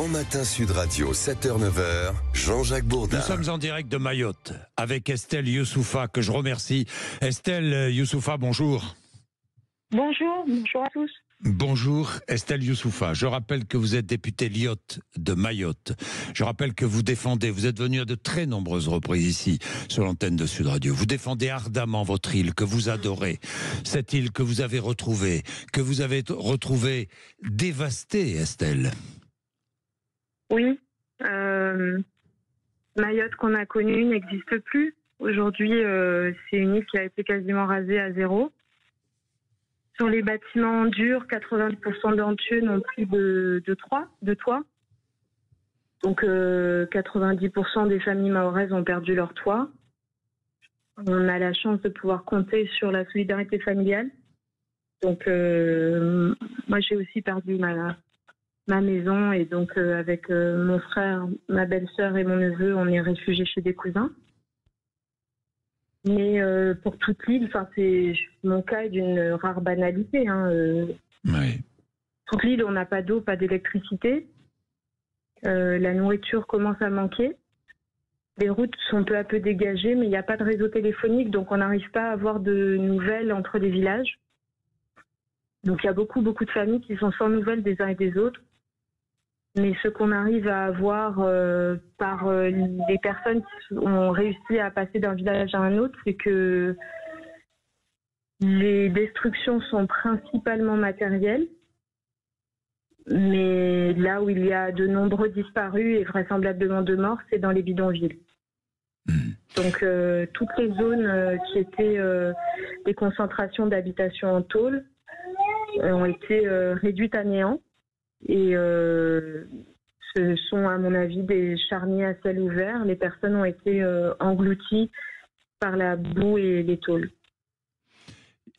Grand Matin Sud Radio, 7h-9h, Jean-Jacques Bourdin. Nous sommes en direct de Mayotte avec Estelle Youssoufa, que je remercie. Estelle Youssoufa, bonjour. Bonjour à tous. Bonjour Estelle Youssoufa. Je rappelle que vous êtes députée Lyotte de Mayotte. Je rappelle que vous êtes venue à de très nombreuses reprises ici sur l'antenne de Sud Radio. Vous défendez ardemment votre île que vous adorez. Cette île que vous avez retrouvée dévastée, Estelle. Oui, Mayotte qu'on a connue n'existe plus. Aujourd'hui, c'est une île qui a été quasiment rasée à zéro. Sur les bâtiments durs, 90% d'entre eux n'ont plus de toit. Donc 90% des familles mahoraises ont perdu leur toit. On a la chance de pouvoir compter sur la solidarité familiale. Donc moi j'ai aussi perdu ma maison et donc avec mon frère, ma belle-sœur et mon neveu, on est réfugiés chez des cousins. Mais pour toute l'île, c'est mon cas est d'une rare banalité. Oui. Toute l'île, on n'a pas d'eau, pas d'électricité. La nourriture commence à manquer. Les routes sont peu à peu dégagées, mais il n'y a pas de réseau téléphonique, donc on n'arrive pas à avoir de nouvelles entre les villages. Donc il y a beaucoup de familles qui sont sans nouvelles des uns et des autres. Mais ce qu'on arrive à avoir par les personnes qui ont réussi à passer d'un village à un autre, c'est que les destructions sont principalement matérielles. Mais là où il y a de nombreux disparus et vraisemblablement de morts, c'est dans les bidonvilles. Donc toutes les zones qui étaient des concentrations d'habitation en tôle ont été réduites à néant. Et ce sont, à mon avis, des charniers à ciel ouvert. Les personnes ont été englouties par la boue et les tôles.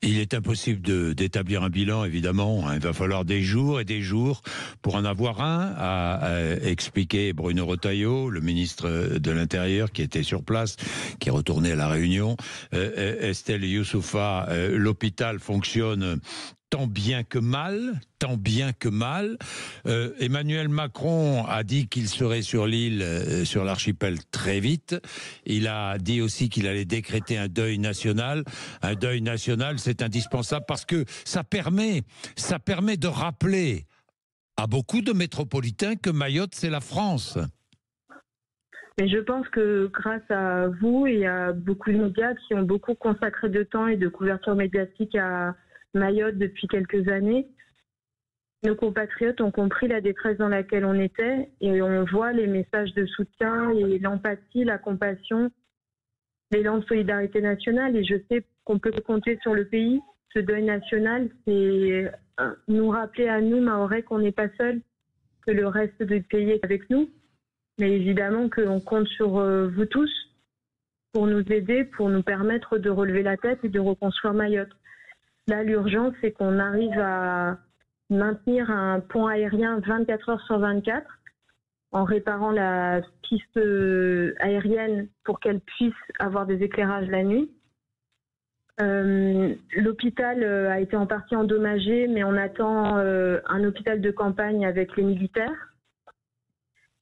Il est impossible d'établir un bilan, évidemment. Il va falloir des jours et des jours pour en avoir un, a expliqué Bruno Retailleau, le ministre de l'Intérieur qui était sur place, qui est retourné à La Réunion. Estelle Youssoufa, l'hôpital fonctionne tant bien que mal. Emmanuel Macron a dit qu'il serait sur l'île, sur l'archipel très vite. Il a dit aussi qu'il allait décréter un deuil national. Un deuil national, c'est indispensable parce que ça permet de rappeler à beaucoup de métropolitains que Mayotte, c'est la France. Mais je pense que grâce à vous et à beaucoup de médias qui ont beaucoup consacré de temps et de couverture médiatique à Mayotte depuis quelques années, nos compatriotes ont compris la détresse dans laquelle on était et on voit les messages de soutien et l'empathie, la compassion, l'élan de solidarité nationale. Et je sais qu'on peut compter sur le pays. Ce deuil national, c'est nous rappeler à nous, Mahorais, qu'on n'est pas seuls, que le reste du pays est avec nous. Mais évidemment qu'on compte sur vous tous pour nous aider, pour nous permettre de relever la tête et de reconstruire Mayotte. Là, l'urgence, c'est qu'on arrive à maintenir un pont aérien 24 heures sur 24 en réparant la piste aérienne pour qu'elle puisse avoir des éclairages la nuit. L'hôpital a été en partie endommagé, mais on attend un hôpital de campagne avec les militaires.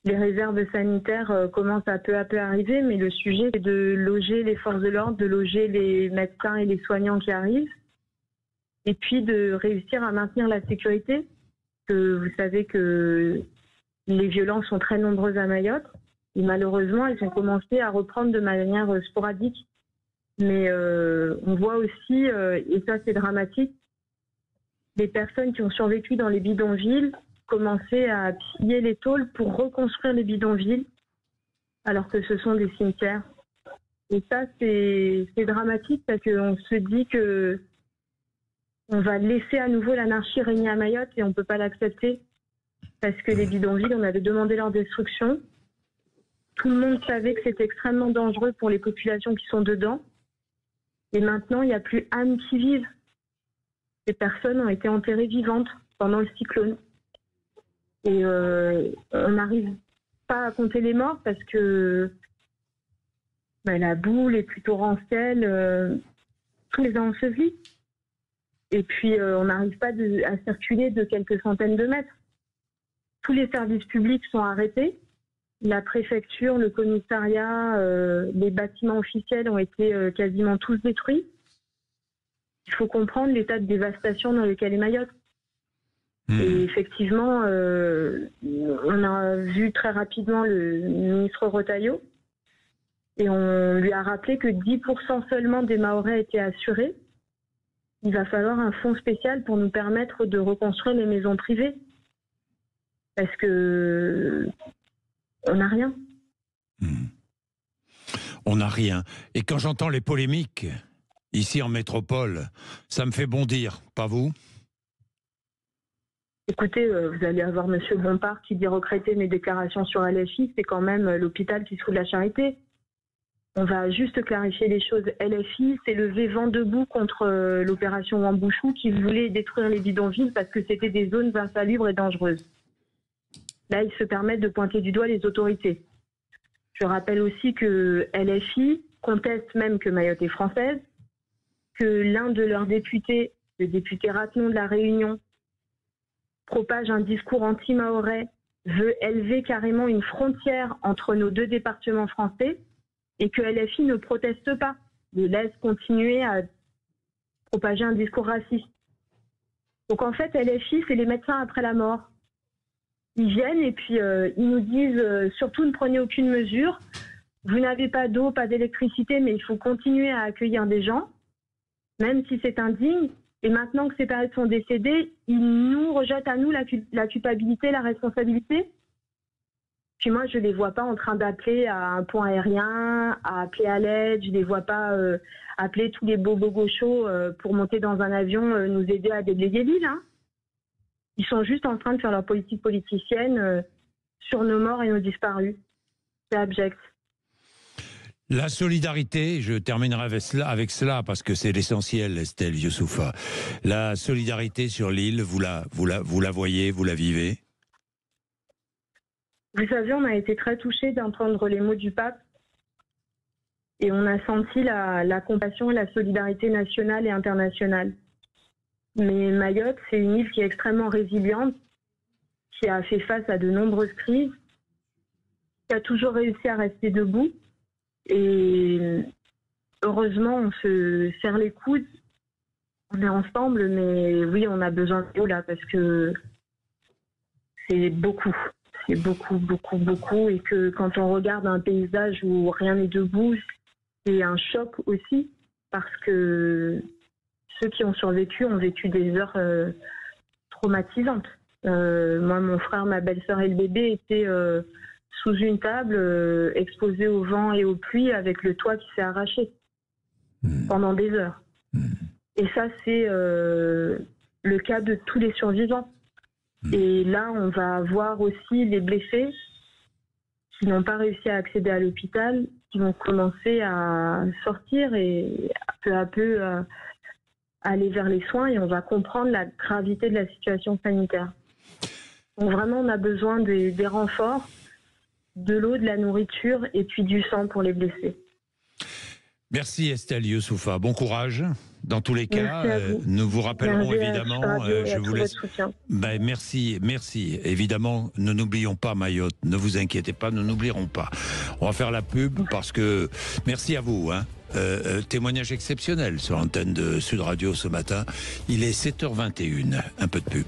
Les réserves sanitaires commencent à peu arriver, mais le sujet, c'est de loger les forces de l'ordre, de loger les médecins et les soignants qui arrivent. Et puis de réussir à maintenir la sécurité. Vous savez que les violences sont très nombreuses à Mayotte. Et malheureusement, elles ont commencé à reprendre de manière sporadique. Mais on voit aussi, et ça c'est dramatique, des personnes qui ont survécu dans les bidonvilles commencer à piller les tôles pour reconstruire les bidonvilles, alors que ce sont des cimetières. Et ça, c'est dramatique parce qu'on se dit que on va laisser à nouveau l'anarchie régner à Mayotte et on ne peut pas l'accepter parce que les bidonvilles, on avait demandé leur destruction. Tout le monde savait que c'était extrêmement dangereux pour les populations qui sont dedans. Et maintenant, il n'y a plus âme qui vive. Ces personnes ont été enterrées vivantes pendant le cyclone. Et on n'arrive pas à compter les morts parce que la boue, les pluies torrentielles, tout les a ensevelis. Et puis, on n'arrive pas à circuler de quelques centaines de mètres. tous les services publics sont arrêtés. La préfecture, le commissariat, les bâtiments officiels ont été quasiment tous détruits. Il faut comprendre l'état de dévastation dans lequel est Mayotte. Et effectivement, on a vu très rapidement le ministre Retailleau et on lui a rappelé que 10% seulement des Mahorais étaient assurés. Il va falloir un fonds spécial pour nous permettre de reconstruire les maisons privées. Parce que on n'a rien. On n'a rien. Et quand j'entends les polémiques, ici en métropole, ça me fait bondir, pas vous ? Écoutez, vous allez avoir M. Bompard qui dit regretter mes déclarations sur LFI, c'est quand même l'hôpital qui se fout de la charité. On va juste clarifier les choses. LFI s'est levé vent debout contre l'opération Wambouchou qui voulait détruire les bidonvilles parce que c'était des zones insalubres et dangereuses. Là, ils se permettent de pointer du doigt les autorités. Je rappelle aussi que LFI conteste même que Mayotte est française, que l'un de leurs députés, le député Ratenon de la Réunion, propage un discours anti-mahorais, veut élever carrément une frontière entre nos deux départements français et que LFI ne proteste pas, le laisse continuer à propager un discours raciste. Donc en fait, LFI, c'est les médecins après la mort. Ils viennent et puis ils nous disent surtout ne prenez aucune mesure, vous n'avez pas d'eau, pas d'électricité, mais il faut continuer à accueillir des gens, même si c'est indigne. Et maintenant que ces périodes sont décédées, ils nous rejettent à nous la culpabilité, la responsabilité. Puis moi, je ne les vois pas en train d'appeler à un pont aérien, à appeler à l'aide. Je ne les vois pas appeler tous les bobos gauchos pour monter dans un avion, nous aider à déblayer l'île. Hein. Ils sont juste en train de faire leur politique politicienne sur nos morts et nos disparus. C'est abject. La solidarité, je terminerai avec cela parce que c'est l'essentiel, Estelle Youssoufa. La solidarité sur l'île, vous la voyez, vous la vivez ? Vous savez, on a été très touchés d'entendre les mots du pape et on a senti la compassion et la solidarité nationale et internationale. Mais Mayotte, c'est une île qui est extrêmement résiliente, qui a fait face à de nombreuses crises, qui a toujours réussi à rester debout. Et heureusement, on se serre les coudes, on est ensemble, mais oui, on a besoin de vous là parce que c'est beaucoup. C'est beaucoup, beaucoup, beaucoup. Et que quand on regarde un paysage où rien n'est debout, c'est un choc aussi parce que ceux qui ont survécu ont vécu des heures traumatisantes. Moi, mon frère, ma belle-sœur et le bébé étaient sous une table, exposés au vent et aux pluies avec le toit qui s'est arraché pendant des heures. Et ça, c'est le cas de tous les survivants. Et là, on va avoir aussi les blessés qui n'ont pas réussi à accéder à l'hôpital, qui vont commencer à sortir et peu à peu aller vers les soins et on va comprendre la gravité de la situation sanitaire. Donc vraiment, on a besoin des renforts, de l'eau, de la nourriture et puis du sang pour les blessés. Merci Estelle Youssoufa, bon courage. Dans tous les cas, nous vous rappellerons évidemment, je vous laisse. Ben, merci. Évidemment, ne n'oublions pas Mayotte, ne vous inquiétez pas, nous n'oublierons pas. On va faire la pub parce que, merci à vous. Témoignage exceptionnel sur l'antenne de Sud Radio ce matin. Il est 7h21, un peu de pub.